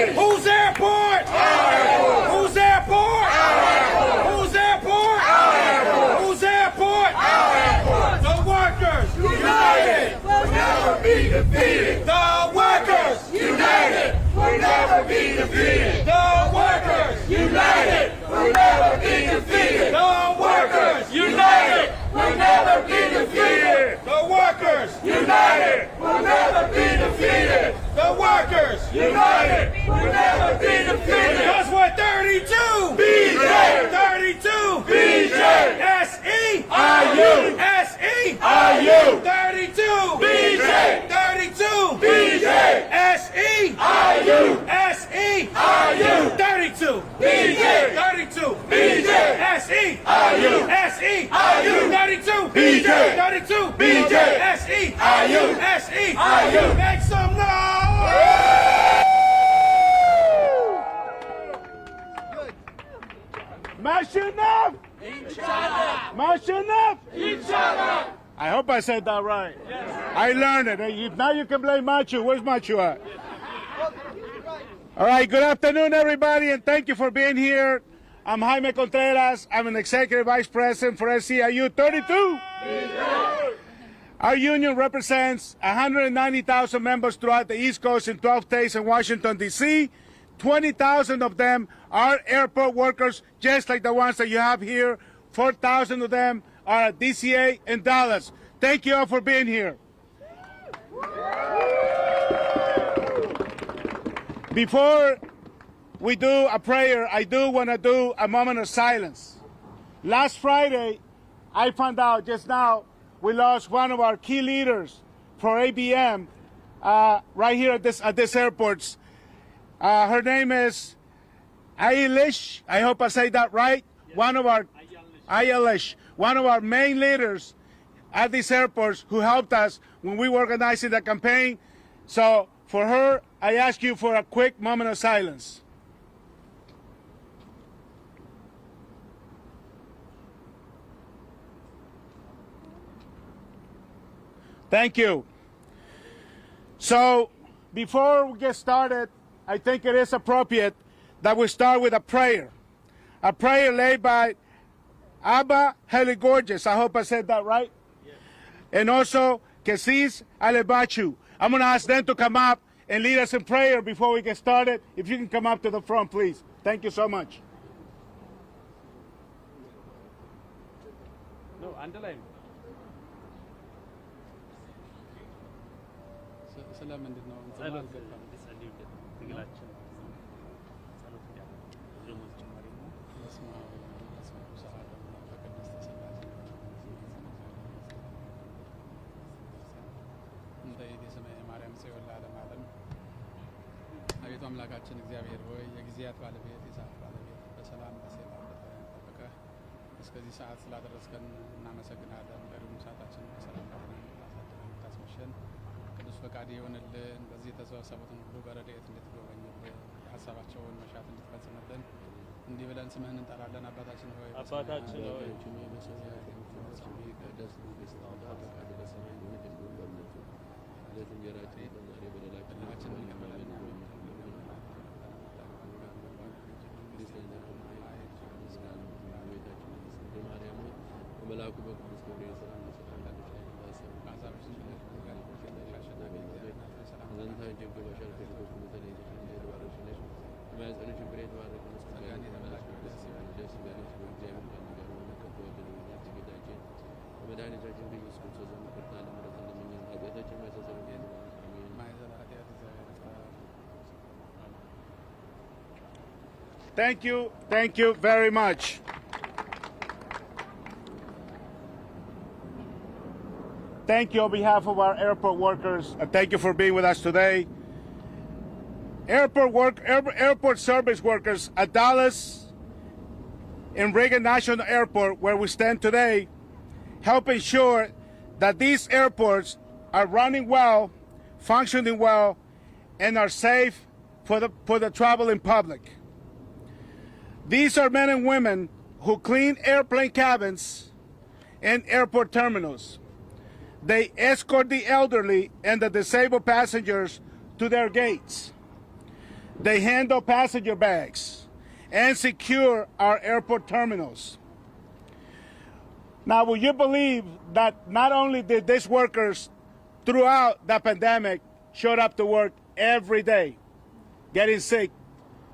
united. Whose airport? Our airport. Whose airport? Our airport. Whose airport? Our airport. Whose airport? Our airport. The workers united will never be defeated. The workers united will never be defeated. The workers united will never be defeated. The workers united will never be defeated. The workers united will never be defeated. The workers united will never be defeated. Because we're 32. BJ. 32. BJ. S-E-I-U. S-E-I-U. 32. BJ. 32. BJ. S-E-I-U. S-E-I-U. 32. BJ. 32. BJ. S-E-I-U. S-E-I-U. 32. BJ. 32. BJ. S-E-I-U. S-E-I-U. Make some noise! Mashinov! Mashinov! I hope I said that right. Yes. I learned it. Now you can blame Machu. Where's Machu at? All right, good afternoon, everybody, and thank you for being here. I'm Jaime Contreras. I'm an Executive Vice President for SEIU 32. Our union represents 190,000 members throughout the East Coast in 12 states and Washington, D.C. 20,000 of them are airport workers, just like the ones that you have here. 4,000 of them are at DCA in Dallas. Thank you all for being here. Before we do a prayer, I do want to do a moment of silence. Last Friday, I found out just now we lost one of our key leaders for ABM right here at this airport. Her name is Ailish. I hope I say that right. Yes. One of our Ailish, one of our main leaders at these airports who helped us when we were organizing the campaign. So for her, I ask you for a quick moment of silence. Thank you. So before we get started, I think it is appropriate that we start with a prayer led by Abba Heligorges. I hope I said that right. Yes. And also Kesis Alebachu. I'm going to ask them to come up and lead us in prayer before we get started. If you can come up to the front, please. Thank you so much. No, underline. ስለምንድን ነው ጸሎት ጸልዩልን ትግላችን ጸሎት ያለው ጀማሪ ነው መስማው ሰዓት በቅድስት ሥላሴ እንደ የሰማይ ማርያም ጽዮን ለዓለም ዓለም አቤቱ አምላካችን እግዚአብሔር ሆይ የጊዜያት ባለቤት የሰዓት ባለቤት በሰላም በሰላም ጠብቀህ እስከዚህ ሰዓት ስላደረስከን እናመሰግናለን። ቀሪውን ሰዓታችንን በሰላም ታስመሸን ቅዱስ ፈቃድ ይሁንልን። በዚህ የተሰበሰቡትን ሁሉ በረድኤት እንድትጎበኝልን የሀሳባቸውን መሻት እንድትፈጽምልን እንዲህ ብለን ስምህን እንጠራለን። አባታችን ሆይ መልአኩ በቅዱስ ገብርኤል ሰላምታ Thank you very much. Thank you on behalf of our airport workers. Thank you for being with us today. Airport service workers at Dallas and Reagan National Airport, where we stand today, help ensure that these airports are running well, functioning well, and are safe for the traveling public. These are men and women who clean airplane cabins and airport terminals. They escort the elderly and the disabled passengers to their gates. They handle passenger bags and secure our airport terminals. Now, will you believe that not only did these workers throughout the pandemic showed up to work every day, getting sick,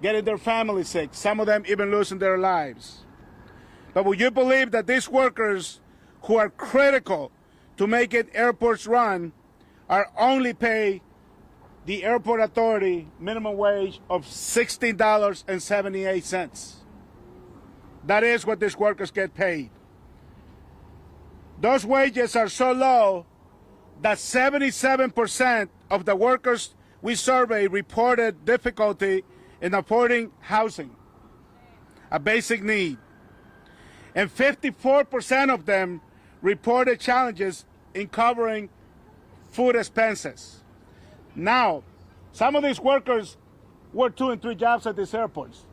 getting their family sick, some of them even losing their lives. But will you believe that these workers who are critical to making airports run are only paid the airport authority minimum wage of $16.78. That is what these workers get paid. Those wages are so low that 77% of the workers we surveyed reported difficulty in affording housing, a basic need. And 54% of them reported challenges in covering food expenses. Now, some of these workers work 2 and 3 jobs at these airports.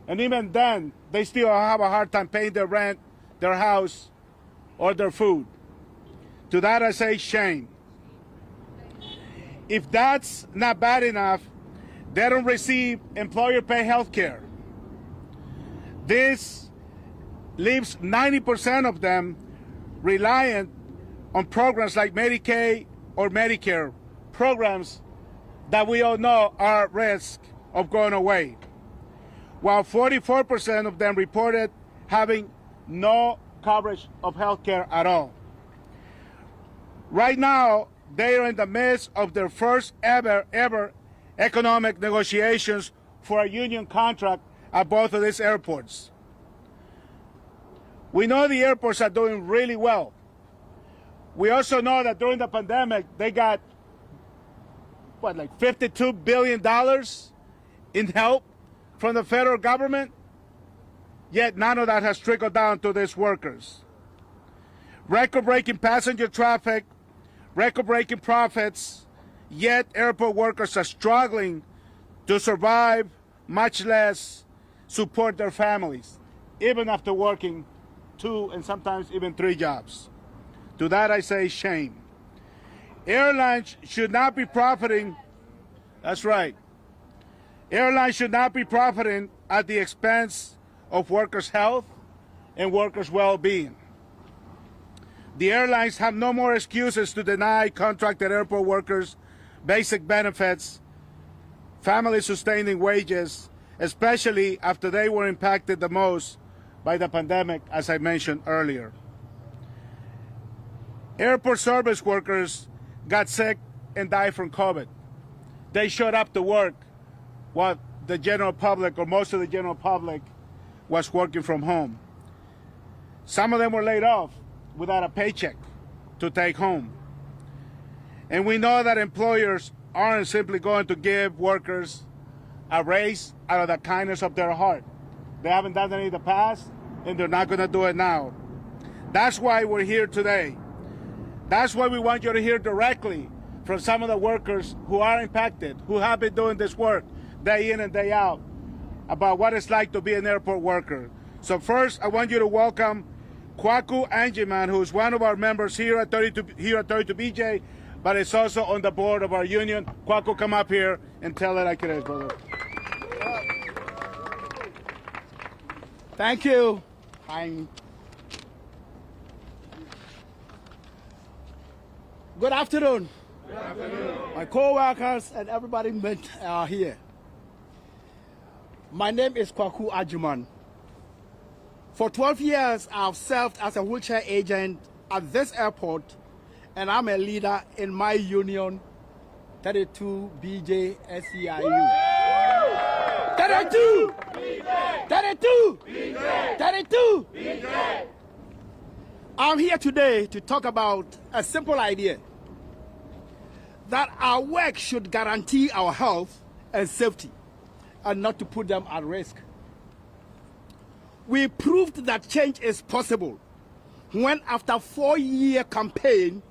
And even then, they still have a hard time paying their rent, their house, or their food. To that I say shame. If that's not bad enough, they don't receive employer pay health care. This leaves 90% of them reliant on programs like Medicaid or Medicare, programs that we all know are at risk of going away, while 44% of them reported having no coverage of health care at all. Right now, they are in the midst of their first ever economic negotiations for a union contract at both of these airports. We know the airports are doing really well. We also know that during the pandemic, they got, like $52 billion in help from the federal government, yet none of that has trickled down to these workers. Record-breaking passenger traffic, record-breaking profits, yet airport workers are struggling to survive, much less support their families, even after working 2 and sometimes even 3 jobs. To that I say shame. Airlines should not be profiting, that's right. Airlines should not be profiting at the expense of workers' health and workers' well-being. The airlines have no more excuses to deny contracted airport workers basic benefits, family-sustaining wages, especially after they were impacted the most by the pandemic, as I mentioned earlier. Airport service workers got sick and died from COVID. They showed up to work while the general public, or most of the general public, was working from home. Some of them were laid off without a paycheck to take home. And we know that employers aren't simply going to give workers a raise out of the kindness of their heart. They haven't done it in the past, and they're not going to do it now. That's why we're here today. That's why we want you to hear directly from some of the workers who are impacted, who have been doing this work day in and day out, about what it's like to be an airport worker. So first, I want you to welcome Kwaku Anjiman, who is one of our members here at 32BJ, but is also on the board of our union. Kwaku, come up here and tell it like it is, brother. Thank you. Hi. Good afternoon. Good afternoon. My co-workers and everybody are here. My name is Kwaku Ajuman. For 12 years, I've served as a wheelchair agent at this airport, and I'm a leader in my union, 32BJ SEIU. 32! 32! 32! I'm here today to talk about a simple idea, that our work should guarantee our health and safety and not to put them at risk. We proved that change is possible when, after a 4-year campaign,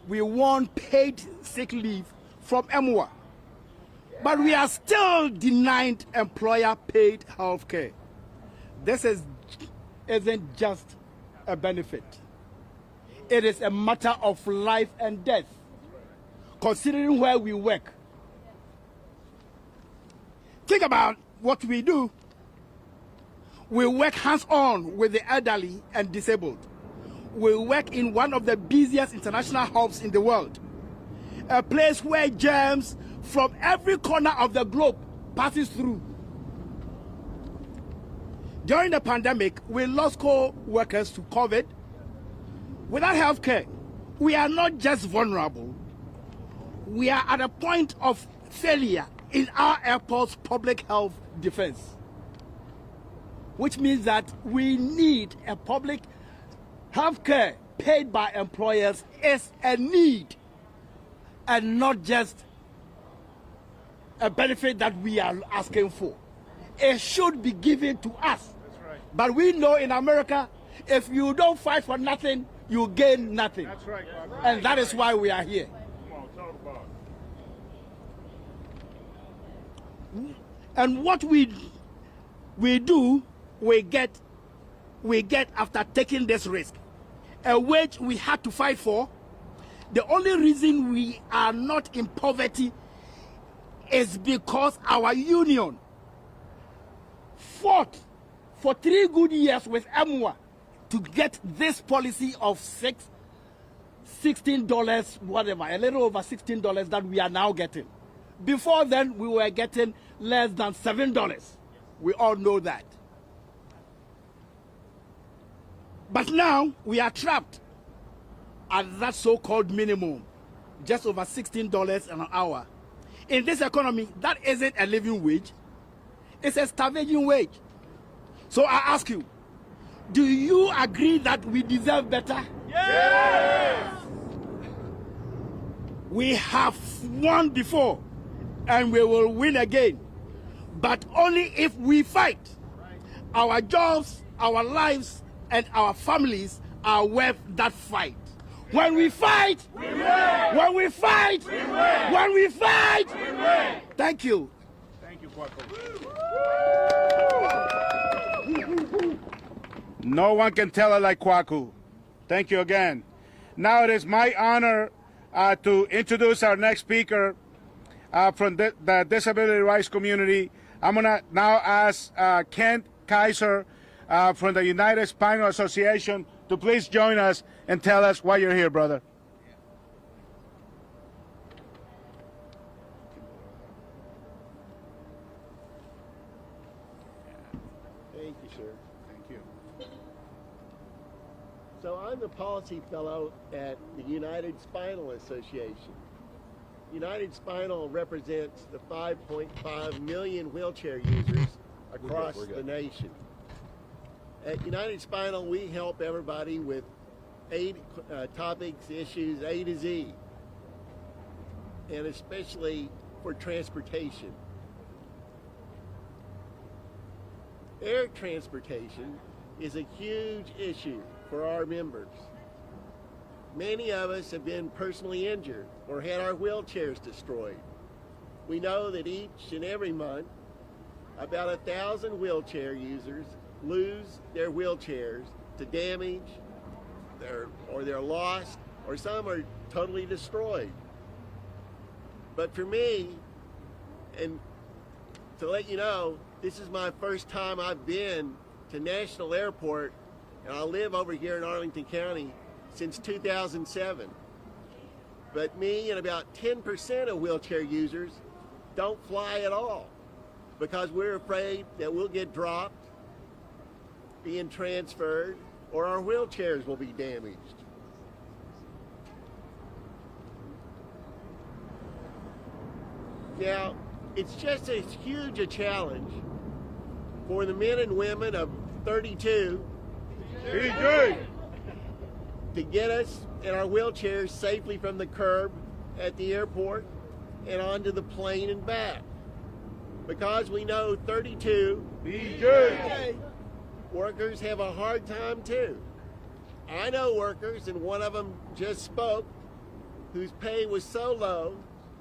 we won paid sick leave from MWA. But we are still denied employer-paid health care. This isn't just a benefit. It is a matter of life and death, considering where we work. Think about what we do. We work hands-on with the elderly and disabled. We work in one of the busiest international hubs in the world, a place where germs from every corner of the globe passes through. During the pandemic, we lost co-workers to COVID. Without health care, we are not just vulnerable, we are at a point of failure in our airport's public health defense, which means that we need a public health care paid by employers is a need and not just a benefit that we are asking for. It should be given to us. That's right. But we know in America, if you don't fight for nothing, you gain nothing. That's right, Kwaku. And that is why we are here. Come on, talk about it. And what we do, we get after taking this risk, a wage we had to fight for. The only reason we are not in poverty is because our union fought for 3 good years with EMWA to get this policy of $16, whatever, a little over $16 that we are now getting. Before then, we were getting less than $7. We all know that. But now we are trapped at that so-called minimum, just over $16 an hour. In this economy, that isn't a living wage. It's a starvation wage. So I ask you, do you agree that we deserve better? Yes! We have won before, and we will win again. But only if we fight. Our jobs, our lives, and our families are worth that fight. When we fight, We win! when we fight, We win! when we fight. We win! Thank you. Thank you, Kwaku. No one can tell it like Kwaku. Thank you again. Now it is my honor to introduce our next speaker from the disability rights community. I'm going to now ask Kent Kaiser from the United Spinal Association to please join us and tell us why you're here, brother. Thank you, sir. Thank you. So I'm the policy fellow at the United Spinal Association. United Spinal represents the 5.5 million wheelchair users across the nation. At United Spinal, we help everybody with topics, issues A to Z, and especially for transportation. Air transportation is a huge issue for our members. Many of us have been personally injured or had our wheelchairs destroyed. We know that each and every month, about 1,000 wheelchair users lose their wheelchairs to damage, they're lost, or some are totally destroyed. But for me, and to let you know, this is my first time I've been to National Airport, and I live over here in Arlington County since 2007. But me and about 10% of wheelchair users don't fly at all because we're afraid that we'll get dropped, being transferred, or our wheelchairs will be damaged. Now, it's just as huge a challenge for the men and women of 32 to get us in our wheelchairs safely from the curb at the airport and onto the plane and back. Because we know 32 workers have a hard time too. I know workers, and one of them just spoke, whose pay was so low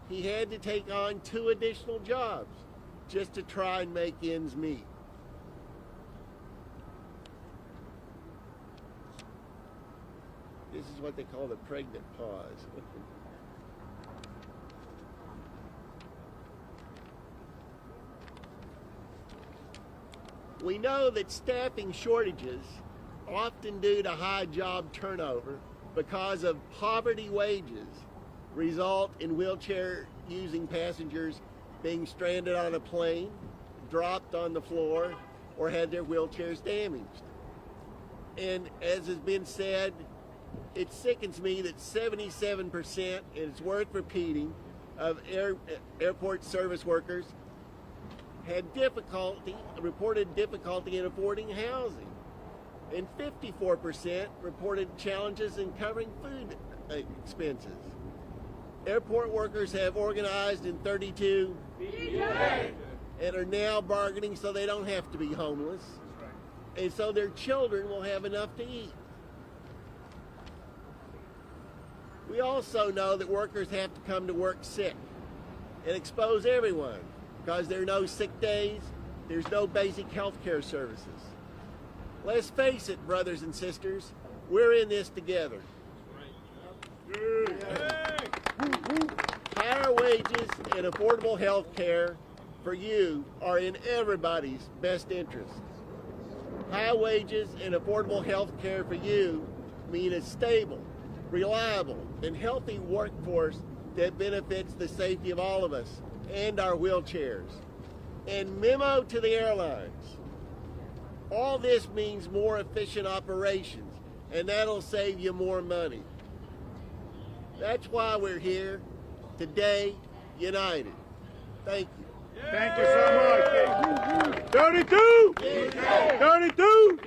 he had to take on 2 additional jobs just to try and make ends meet. This is what they call the pregnant pause. We know that staffing shortages, often due to high job turnover because of poverty wages, result in wheelchair-using passengers being stranded on a plane, dropped on the floor, or had their wheelchairs damaged. And as has been said, it sickens me that 77%, and it's worth repeating, of airport service workers had reported difficulty in affording housing. And 54% reported challenges in covering food expenses. Airport workers have organized in 32 and are now bargaining so they don't have to be homeless. And so their children will have enough to eat. We also know that workers have to come to work sick and expose everyone because there are no sick days, there's no basic health care services. Let's face it, brothers and sisters, we're in this together. Higher wages and affordable health care for you are in everybody's best interest. High wages and affordable health care for you mean a stable, reliable, and healthy workforce that benefits the safety of all of us and our wheelchairs. And memo to the airlines. All this means more efficient operations, and that'll save you more money. That's why we're here today, united. Thank you. Thank you so much. 32! 32!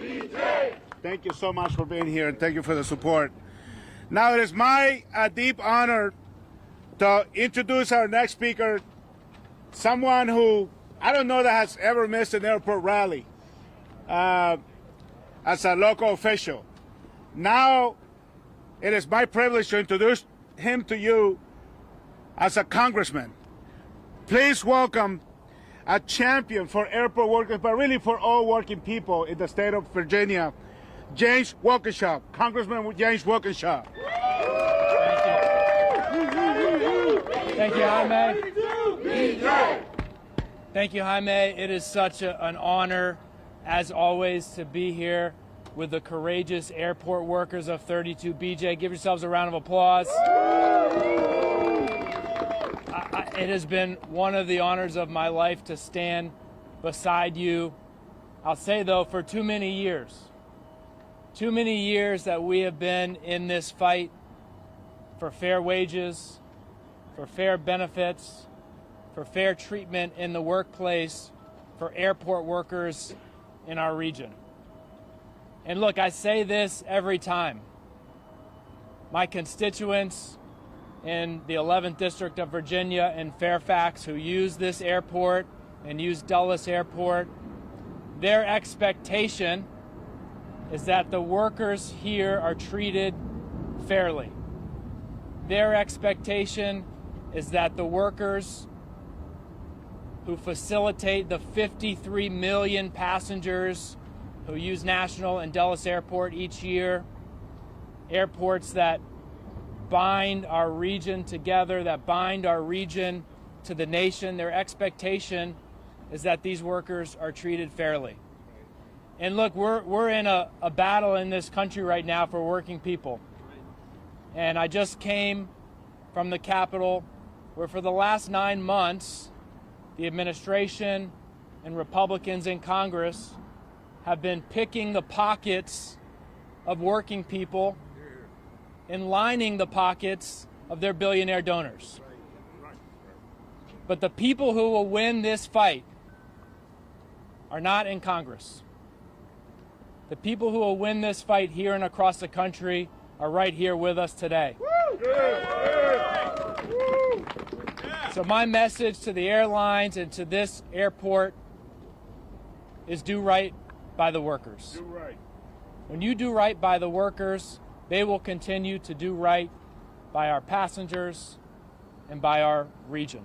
Thank you so much for being here, and thank you for the support. Now it is my deep honor to introduce our next speaker, someone who I don't know that has ever missed an airport rally as a local official. Now it is my privilege to introduce him to you as a congressman. Please welcome a champion for airport workers, but really for all working people in the state of Virginia, James Walkinshaw. Congressman James Walkinshaw. Thank you, Jaime. Thank you, Jaime. It is such an honor, as always, to be here with the courageous airport workers of 32 BJ. Give yourselves a round of applause. It has been one of the honors of my life to stand beside you. I'll say, though, for too many years that we have been in this fight for fair wages, for fair benefits, for fair treatment in the workplace for airport workers in our region. And look, I say this every time. My constituents in the 11th District of Virginia in Fairfax who use this airport and use Dulles Airport, their expectation is that the workers here are treated fairly. Their expectation is that the workers who facilitate the 53 million passengers who use National and Dulles Airport each year, airports that bind our region together, that bind our region to the nation, their expectation is that these workers are treated fairly. And look, we're in a battle in this country right now for working people. And I just came from the Capitol, where for the last 9 months, the administration and Republicans in Congress have been picking the pockets of working people and lining the pockets of their billionaire donors. But the people who will win this fight are not in Congress. The people who will win this fight here and across the country are right here with us today. So my message to the airlines and to this airport is do right by the workers. Do right. When you do right by the workers, they will continue to do right by our passengers and by our region.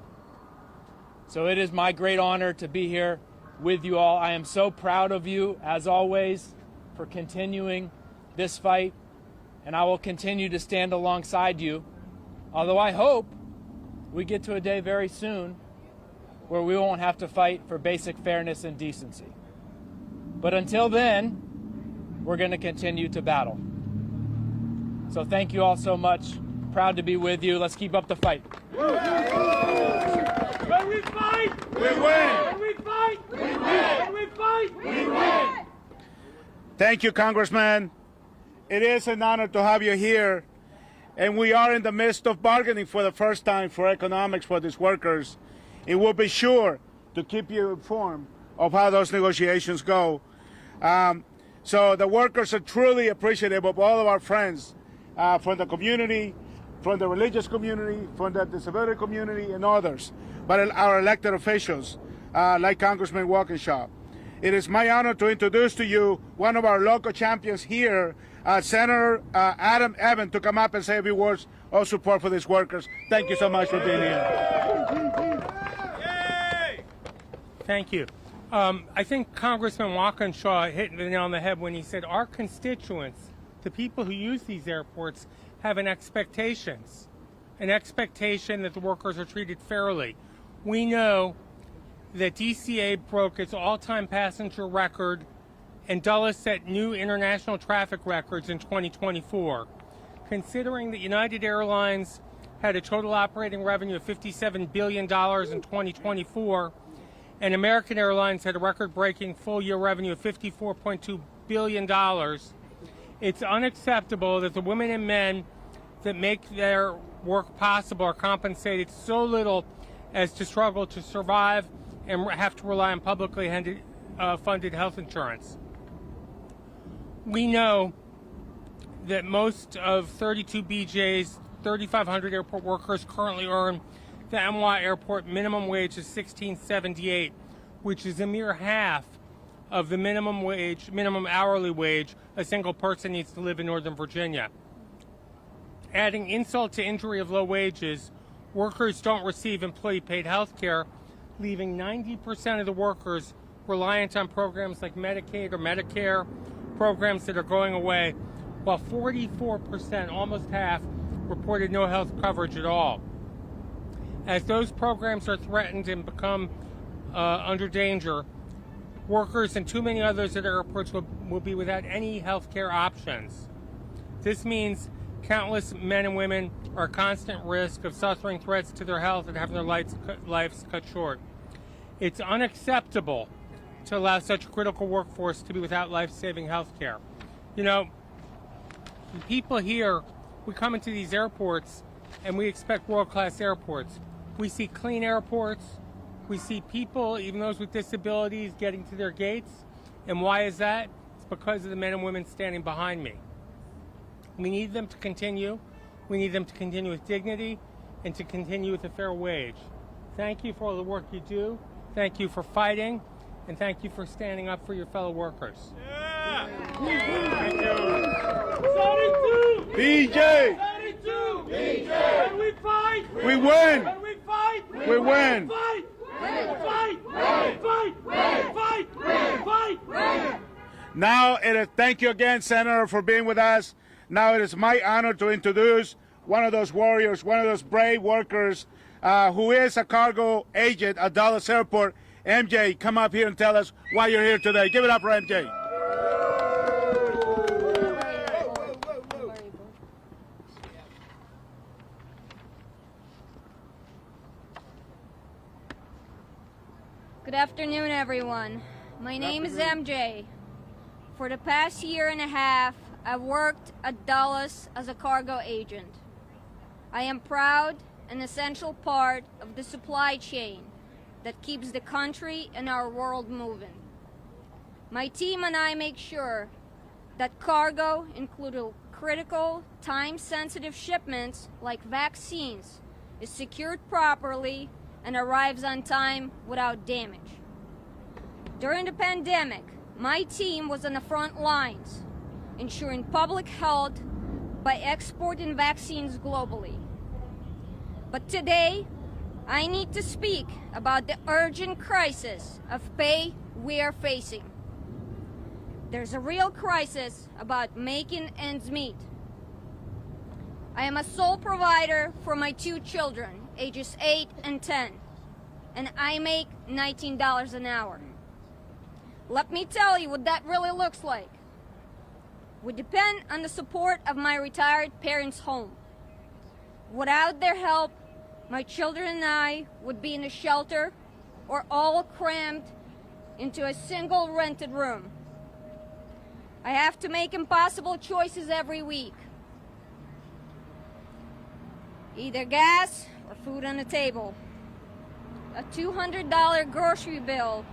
So it is my great honor to be here with you all. I am so proud of you, as always, for continuing this fight, and I will continue to stand alongside you, although I hope we get to a day very soon where we won't have to fight for basic fairness and decency. But until then, we're going to continue to battle. So thank you all so much. Proud to be with you. Let's keep up the fight. When we fight, We win. when we fight, we win. When we fight, we win. Thank you, Congressman. It is an honor to have you here. And we are in the midst of bargaining for the first time for economics for these workers. And we'll be sure to keep you informed of how those negotiations go. So the workers are truly appreciative of all of our friends from the community, from the religious community, from the disability community, and others, but our elected officials, like Congressman Walkinshaw. It is my honor to introduce to you one of our local champions here, Senator Adam Evans, to come up and say a few words of support for these workers. Thank you so much for being here. Thank you. I think Congressman Walkinshaw hit the nail on the head when he said our constituents, the people who use these airports, have an expectation that the workers are treated fairly. We know that DCA broke its all-time passenger record and Dulles set new international traffic records in 2024. Considering that United Airlines had a total operating revenue of $57 billion in 2024, and American Airlines had a record-breaking full-year revenue of $54.2 billion, it's unacceptable that the women and men that make their work possible are compensated so little as to struggle to survive and have to rely on publicly funded health insurance. We know that most of 32 BJ's 3,500 airport workers currently earn the MY airport minimum wage is $16.78, which is a mere half of the minimum hourly wage a single person needs to live in Northern Virginia. Adding insult to injury of low wages, workers don't receive employee-paid health care, leaving 90% of the workers reliant on programs like Medicaid or Medicare, programs that are going away, while 44%, almost half, reported no health coverage at all. As those programs are threatened and become under danger, workers and too many others at airports will be without any health care options. This means countless men and women are at constant risk of suffering threats to their health and having their lives cut short. It's unacceptable to allow such a critical workforce to be without life-saving health care. You know, people here, we come into these airports and we expect world-class airports. We see clean airports. We see people, even those with disabilities, getting to their gates. And why is that? It's because of the men and women standing behind me. We need them to continue. We need them to continue with dignity and to continue with a fair wage. Thank you for all the work you do. Thank you for fighting. And thank you for standing up for your fellow workers. Yeah. Thank you. 72! BJ! 72! BJ! When we fight, We win! when we fight, We win! fight! Fight! Fight! Fight! Fight! Now it is, thank you again, Senator, for being with us. Now it is my honor to introduce one of those warriors, one of those brave workers who is a cargo agent at Dulles Airport. MJ, come up here and tell us why you're here today. Give it up for MJ. Good afternoon, everyone. My name is MJ. For the past year and a half, I've worked at Dulles as a cargo agent. I am proud and essential part of the supply chain that keeps the country and our world moving. My team and I make sure that cargo, including critical, time-sensitive shipments like vaccines, is secured properly and arrives on time without damage. During the pandemic, my team was on the front lines, ensuring public health by exporting vaccines globally. But today, I need to speak about the urgent crisis of pay we are facing. There's a real crisis about making ends meet. I am a sole provider for my two children, ages 8 and 10, and I make $19 an hour. Let me tell you what that really looks like. We depend on the support of my retired parents' home. Without their help, my children and I would be in a shelter or all crammed into a single rented room. I have to make impossible choices every week. Either gas or food on the table, a $200 grocery bill,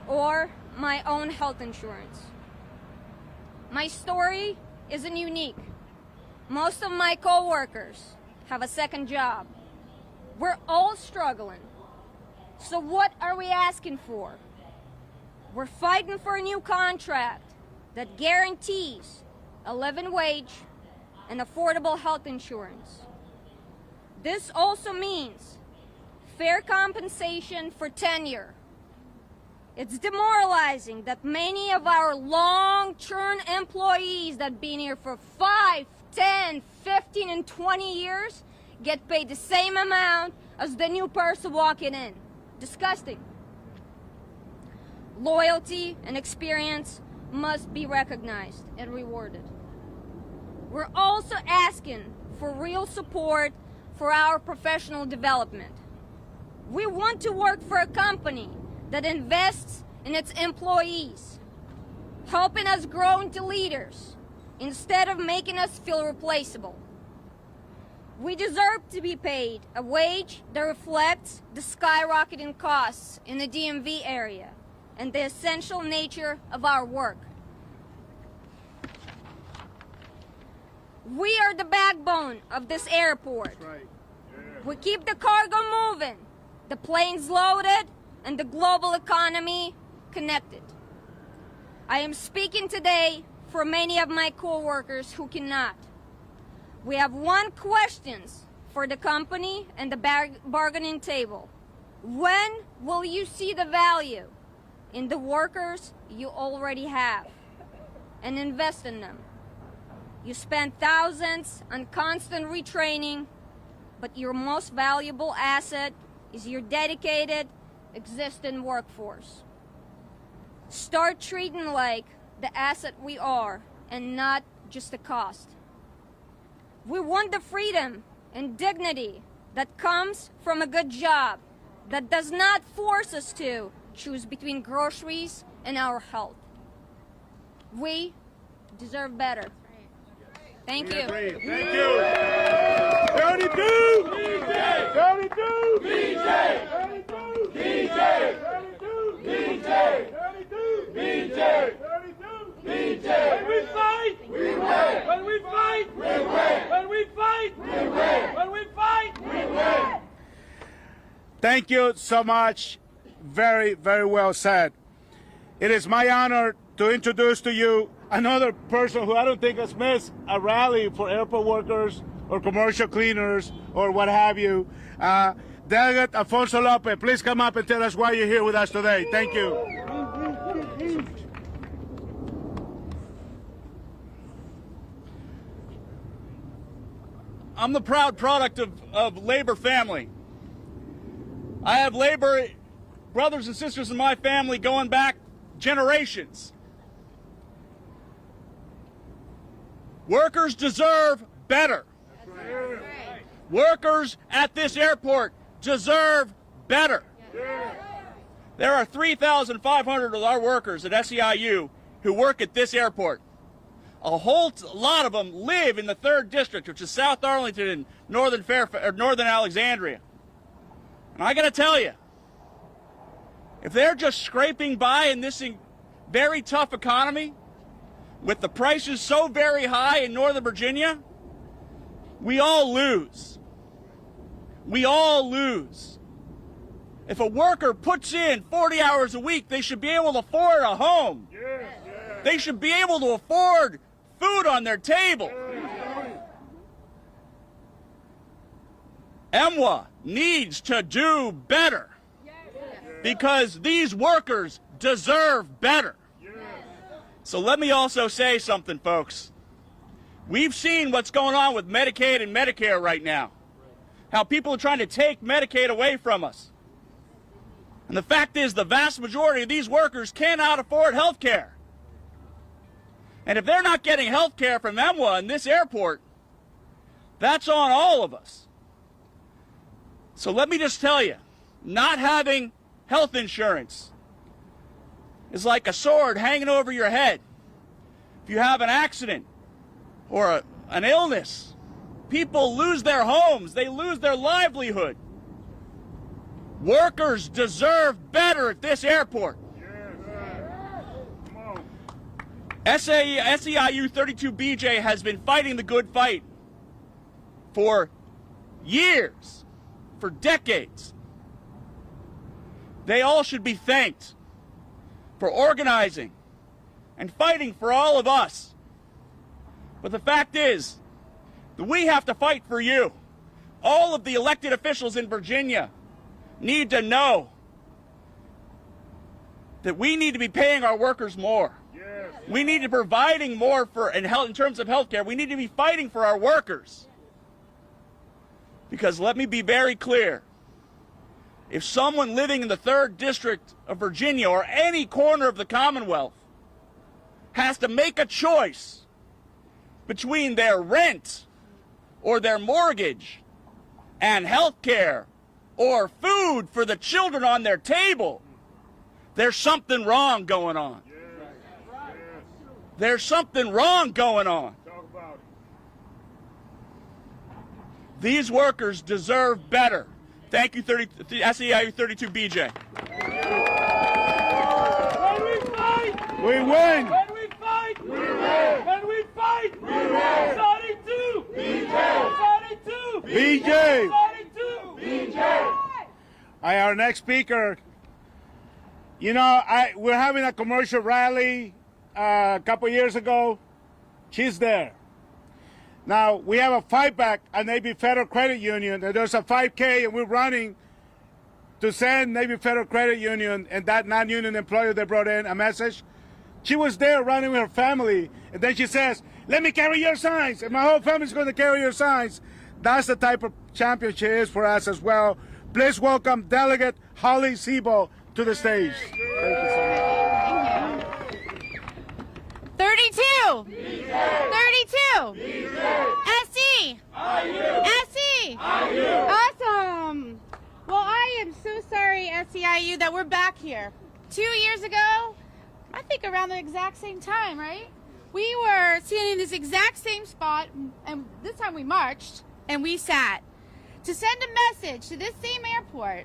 or my own health insurance. My story isn't unique. Most of my co-workers have a second job. We're all struggling. So what are we asking for? We're fighting for a new contract that guarantees a living wage and affordable health insurance. This also means fair compensation for tenure. It's demoralizing that many of our long-term employees that have been here for 5, 10, 15, and 20 years get paid the same amount as the new person walking in. Disgusting. Loyalty and experience must be recognized and rewarded. We're also asking for real support for our professional development. We want to work for a company that invests in its employees, helping us grow into leaders instead of making us feel replaceable. We deserve to be paid a wage that reflects the skyrocketing costs in the DMV area and the essential nature of our work. We are the backbone of this airport. That's right. Yeah. We keep the cargo moving, the planes loaded, and the global economy connected. I am speaking today for many of my co-workers who cannot. We have one question for the company and the bargaining table. When will you see the value in the workers you already have and invest in them? You spend thousands on constant retraining, but your most valuable asset is your dedicated, existing workforce. Start treating like the asset we are and not just a cost. We want the freedom and dignity that comes from a good job that does not force us to choose between groceries and our health. We deserve better. Thank you. Thank you. 32! BJ! 32! BJ! 32! BJ! 32! BJ! 32! BJ! 32! BJ! When we fight, we win! When we fight, we win! When we fight, we win! When we fight, we win! Thank you so much. Very, very well said. It is my honor to introduce to you another person who I don't think has missed a rally for airport workers or commercial cleaners or what have you. Delegate Alfonso Lopez, please come up and tell us why you're here with us today. Thank you. I'm the proud product of labor family. I have labor brothers and sisters in my family going back generations. Workers deserve better. Workers at this airport deserve better. There are 3,500 of our workers at SEIU who work at this airport. A whole lot of them live in the 3rd District, which is South Arlington and Northern Alexandria. And I got to tell you, if they're just scraping by in this very tough economy, with the prices so very high in Northern Virginia, we all lose. We all lose. If a worker puts in 40 hours a week, they should be able to afford a home. They should be able to afford food on their table. EMWA needs to do better because these workers deserve better. So let me also say something, folks. We've seen what's going on with Medicaid and Medicare right now. How people are trying to take Medicaid away from us. And the fact is, the vast majority of these workers cannot afford health care. And if they're not getting health care from EMWA in this airport, that's on all of us. So let me just tell you, not having health insurance is like a sword hanging over your head. If you have an accident or an illness, people lose their homes, they lose their livelihood. Workers deserve better at this airport. SEIU 32BJ has been fighting the good fight for years, for decades. They all should be thanked for organizing and fighting for all of us. But the fact is that we have to fight for you. All of the elected officials in Virginia need to know that we need to be paying our workers more. We need to be providing more in terms of health care. We need to be fighting for our workers. Because let me be very clear. If someone living in the 3rd District of Virginia or any corner of the Commonwealth has to make a choice between their rent or their mortgage and health care or food for the children on their table, there's something wrong going on. There's something wrong going on. These workers deserve better. Thank you, SEIU 32BJ. When we fight, We win. when we fight, we win. When we fight, we win. Starting two, BJ. Starting two, BJ. Starting two, BJ. Our next speaker, you know, we're having a commercial rally a couple years ago. She's there. Now, we have a fight back at Navy Federal Credit Union, and there's a 5K, and we're running to send Navy Federal Credit Union and that non-union employer they brought in a message. She was there running with her family, and then she says, let me carry your signs, and my whole family's going to carry your signs. That's the type of champion she is for us as well. Please welcome Delegate Holly Sebo to the stage. Thank you so much. 32. 32. SE. SE. Awesome. Well, I am so sorry, SEIU, that we're back here. 2 years ago, I think around the exact same time, right? We were standing in this exact same spot, and this time we marched, and we sat to send a message to this same airport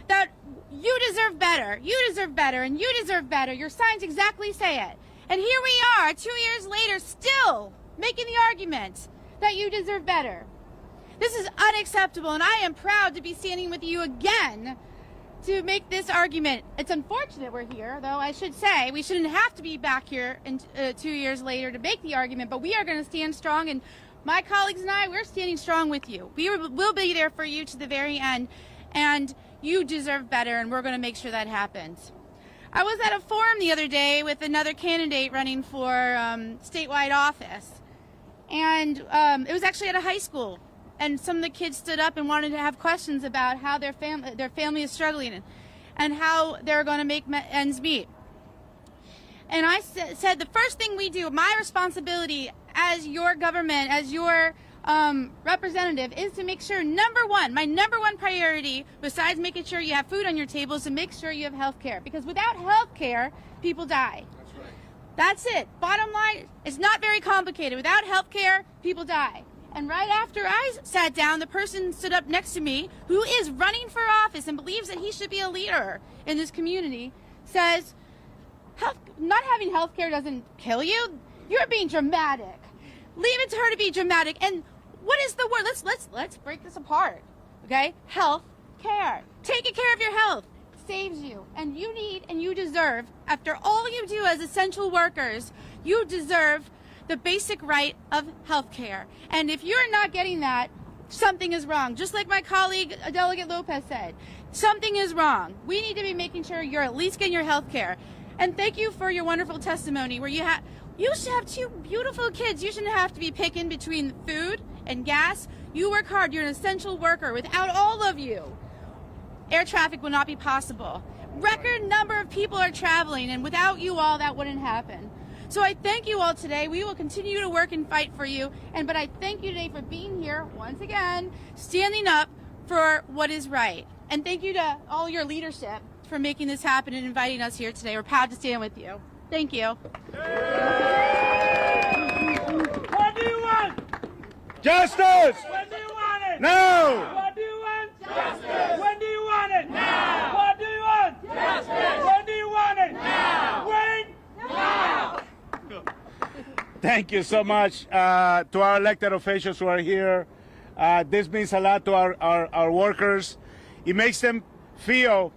that you deserve better, you deserve better, and you deserve better. Your signs exactly say it. And here we are, 2 years later, still making the argument that you deserve better. This is unacceptable, and I am proud to be standing with you again to make this argument. It's unfortunate we're here, though I should say we shouldn't have to be back here 2 years later to make the argument, but we are going to stand strong, and my colleagues and I, we're standing strong with you. We'll be there for you to the very end, and you deserve better, and we're going to make sure that happens. I was at a forum the other day with another candidate running for statewide office, and it was actually at a high school, and some of the kids stood up and wanted to have questions about how their family is struggling and how they're going to make ends meet. And I said the first thing we do, my responsibility as your government, as your representative, is to make sure, my number one priority, besides making sure you have food on your table, is to make sure you have health care. Because without health care, people die. That's right. That's it. Bottom line, it's not very complicated. Without health care, people die. And right after I sat down, the person stood up next to me, who is running for office and believes that he should be a leader in this community, says, not having health care doesn't kill you. You're being dramatic. Leave it to her to be dramatic. And what is the word? Let's break this apart. Okay? Health care. Taking care of your health saves you. And you need and you deserve, after all you do as essential workers, you deserve the basic right of health care. And if you're not getting that, something is wrong. Just like my colleague, Delegate Lopez, said, something is wrong. We need to be making sure you're at least getting your health care. And thank you for your wonderful testimony where you should have two beautiful kids. You shouldn't have to be picking between food and gas. You work hard. You're an essential worker. Without all of you, air traffic would not be possible. Record number of people are traveling, and without you all, that wouldn't happen. So I thank you all today. We will continue to work and fight for you. But I thank you today for being here once again, standing up for what is right. And thank you to all your leadership for making this happen and inviting us here today. We're proud to stand with you. Thank you. What do you want? Justice! When do you want it? Now! What do you want? Justice! When do you want it? Now! What do you want? Justice! When do you want it? Now! When? Now! Thank you so much to our elected officials who are here. This means a lot to our workers. It makes them feel,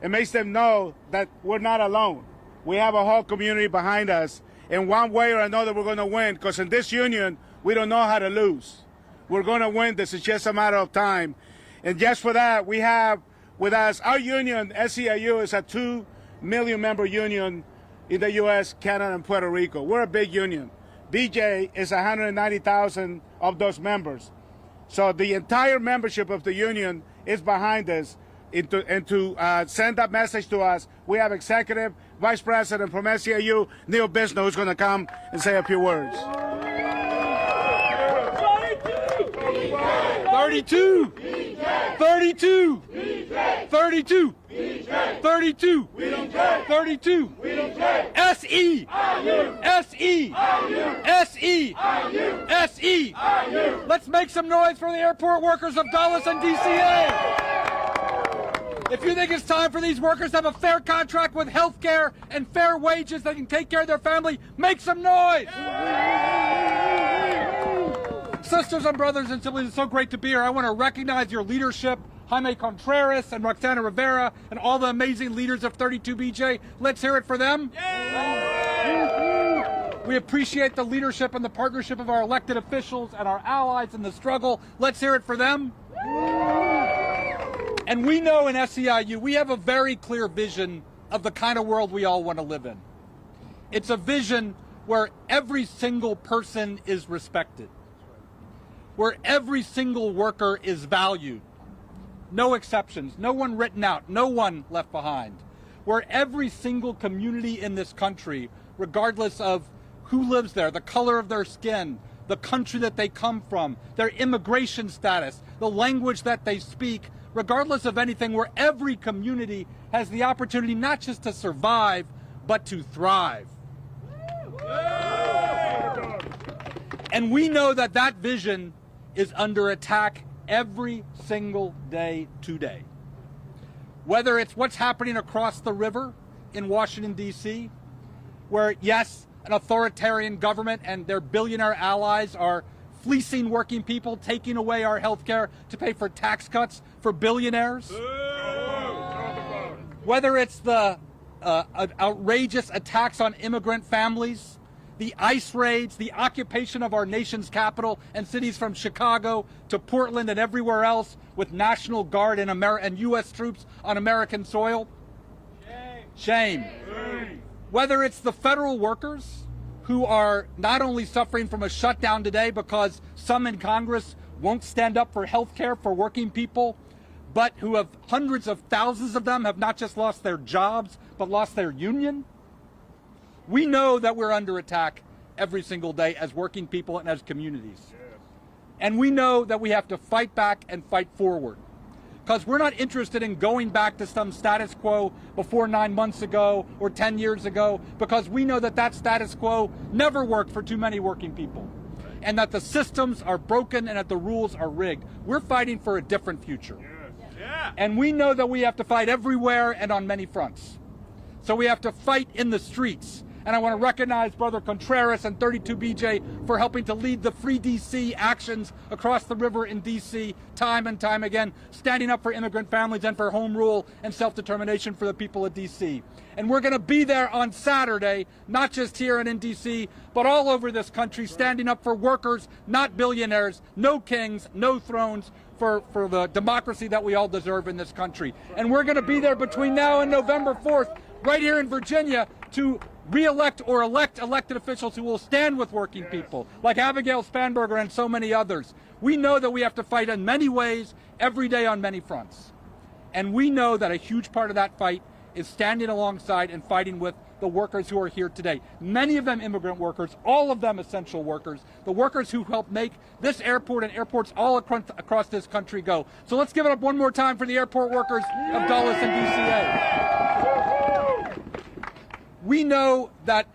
it makes them know that we're not alone. We have a whole community behind us. In one way or another, we're going to win, because in this union, we don't know how to lose. We're going to win. This is just a matter of time. And just for that, we have with us, our union, SEIU, is a 2 million member union in the U.S., Canada, and Puerto Rico. We're a big union. BJ is 190,000 of those members. So the entire membership of the union is behind us. And to send that message to us, we have Executive Vice President from SEIU, Neil Bisno, who's going to come and say a few words. 32! 32! 32! 32! 32! SE! SE! SE! SE! Let's make some noise for the airport workers of Dulles and DCA! If you think it's time for these workers to have a fair contract with health care and fair wages that can take care of their family, make some noise! Sisters and brothers and siblings, it's so great to be here. I want to recognize your leadership, Jaime Contreras and Roxana Rivera, and all the amazing leaders of 32BJ. Let's hear it for them. We appreciate the leadership and the partnership of our elected officials and our allies in the struggle. Let's hear it for them. And we know in SEIU, we have a very clear vision of the kind of world we all want to live in. It's a vision where every single person is respected, where every single worker is valued, no exceptions, no one written out, no one left behind, where every single community in this country, regardless of who lives there, the color of their skin, the country that they come from, their immigration status, the language that they speak, regardless of anything, where every community has the opportunity not just to survive, but to thrive. And we know that that vision is under attack every single day today. Whether it's what's happening across the river in Washington, D.C., where, yes, an authoritarian government and their billionaire allies are fleecing working people, taking away our health care to pay for tax cuts for billionaires. Whether it's the outrageous attacks on immigrant families, the ICE raids, the occupation of our nation's capital and cities from Chicago to Portland and everywhere else with National Guard and U.S. troops on American soil. Shame. Whether it's the federal workers who are not only suffering from a shutdown today because some in Congress won't stand up for health care for working people, but who have hundreds of thousands of them have not just lost their jobs, but lost their union. We know that we're under attack every single day as working people and as communities. And we know that we have to fight back and fight forward. Because we're not interested in going back to some status quo before 9 months ago or 10 years ago, because we know that that status quo never worked for too many working people. And that the systems are broken and that the rules are rigged. We're fighting for a different future. And we know that we have to fight everywhere and on many fronts. So we have to fight in the streets. And I want to recognize Brother Contreras and 32BJ for helping to lead the Free DC actions across the river in DC time and time again, standing up for immigrant families and for home rule and self-determination for the people of DC. And we're going to be there on Saturday, not just here and in DC, but all over this country, standing up for workers, not billionaires, no kings, no thrones, for the democracy that we all deserve in this country. And we're going to be there between now and November 4th, right here in Virginia, to re-elect or elect elected officials who will stand with working people, like Abigail Spanberger and so many others. We know that we have to fight in many ways, every day on many fronts. And we know that a huge part of that fight is standing alongside and fighting with the workers who are here today. Many of them immigrant workers, all of them essential workers, the workers who help make this airport and airports all across this country go. So let's give it up one more time for the airport workers of Dulles and DCA. We know that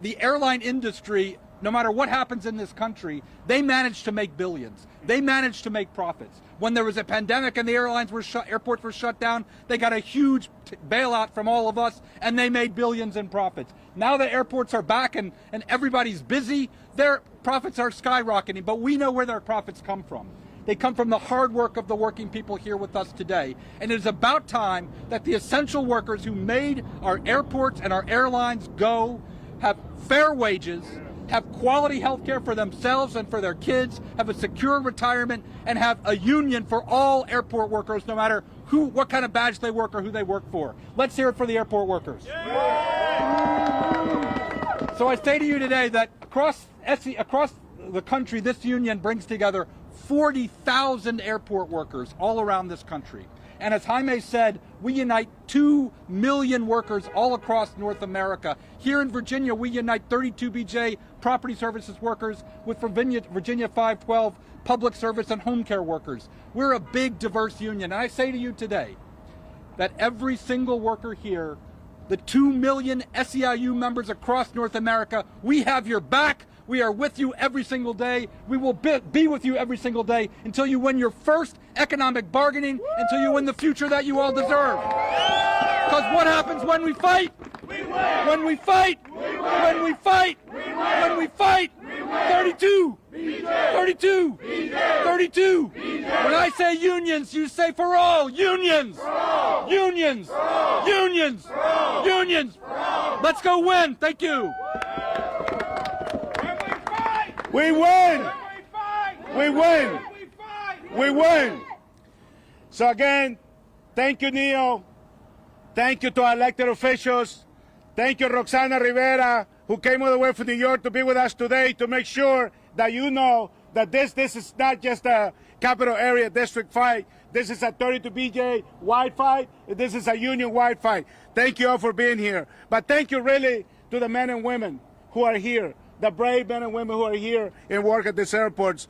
the airline industry, no matter what happens in this country, they manage to make billions. They manage to make profits. When there was a pandemic and the airports were shut down, they got a huge bailout from all of us, and they made billions in profits. Now the airports are back and everybody's busy, their profits are skyrocketing, but we know where their profits come from. They come from the hard work of the working people here with us today. And it is about time that the essential workers who made our airports and our airlines go have fair wages, have quality health care for themselves and for their kids, have a secure retirement, and have a union for all airport workers, no matter what kind of badge they work or who they work for. Let's hear it for the airport workers. So I say to you today that across the country, this union brings together 40,000 airport workers all around this country. And as Jaime said, we unite 2 million workers all across North America. Here in Virginia, we unite 32 BJ property services workers with Virginia 512 public service and home care workers. We're a big, diverse union. And I say to you today that every single worker here, the 2 million SEIU members across North America, we have your back. We are with you every single day. We will be with you every single day until you win your first economic bargaining, until you win the future that you all deserve. Because what happens when we fight? When we fight, when we fight, when we fight, 32, 32, 32. When I say unions, you say for all. Unions, unions, unions, unions. Let's go win. Thank you. We win! We win! We win! So again, thank you, Neil. Thank you to our elected officials. Thank you, Roxana Rivera, who came all the way from New York to be with us today to make sure that you know that this is not just a capital area district fight. This is a 32 BJ wide fight. This is a union-wide fight. Thank you all for being here. But thank you really to the men and women who are here, the brave men and women who are here and work at these airports,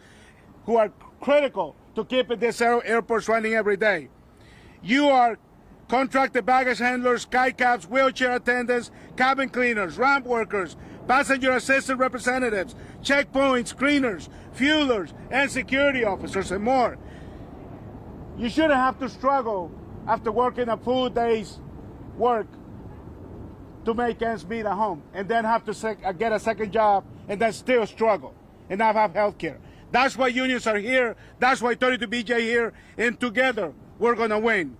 who are critical to keeping these airports running every day. You are contracted baggage handlers, sky cabs, wheelchair attendants, cabin cleaners, ramp workers, passenger assistant representatives, checkpoint screeners, fuelers, and security officers, and more. You shouldn't have to struggle after working a full day's work to make ends meet at home, and then have to get a second job, and then still struggle and not have health care. That's why unions are here. That's why 32 BJ here, and together we're gonna win.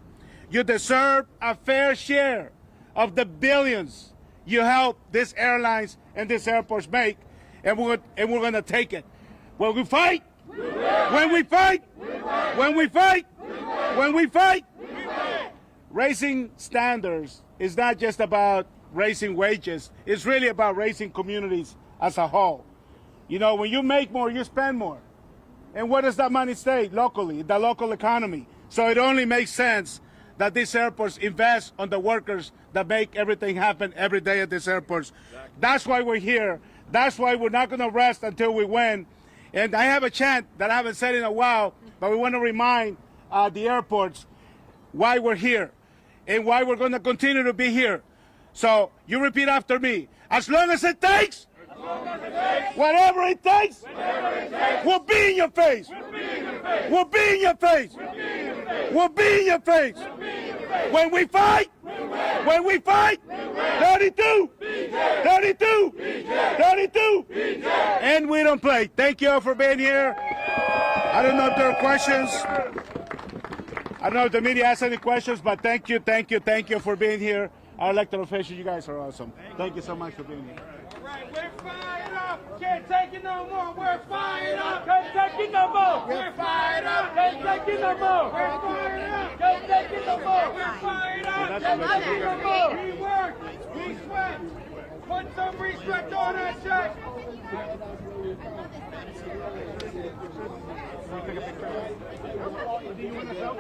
You deserve a fair share of the billions you help these airlines and these airports make, and we're gonna take it. When we fight, when we fight, when we fight, when we fight. Raising standards is not just about raising wages. It's really about raising communities as a whole. You know, when you make more, you spend more. And where does that money stay? Locally, the local economy. So it only makes sense that these airports invest on the workers that make everything happen every day at these airports. Exactly. That's why we're here. That's why we're not going to rest until we win. And I have a chant that I haven't said in a while, but we want to remind the airports why we're here and why we're going to continue to be here. So you repeat after me. As long as it takes, whatever it takes, we'll be in your face. We'll be in your face. We'll be in your face. When we fight, 32, 32, 32, and we don't play. Thank you all for being here. I don't know if there are questions. I don't know if the media has any questions, but thank you for being here. Our elected officials, you guys are awesome. Thank you so much for being here. All right, we're fired up. Can't take it no more. We're fired up. Can't take it no more. We're fired up. Can't take it no more. We're fired up. Can't take it no more. We're fired up. Can't take it no more. We work. We sweat. Put some respect on that check. Do you want to go?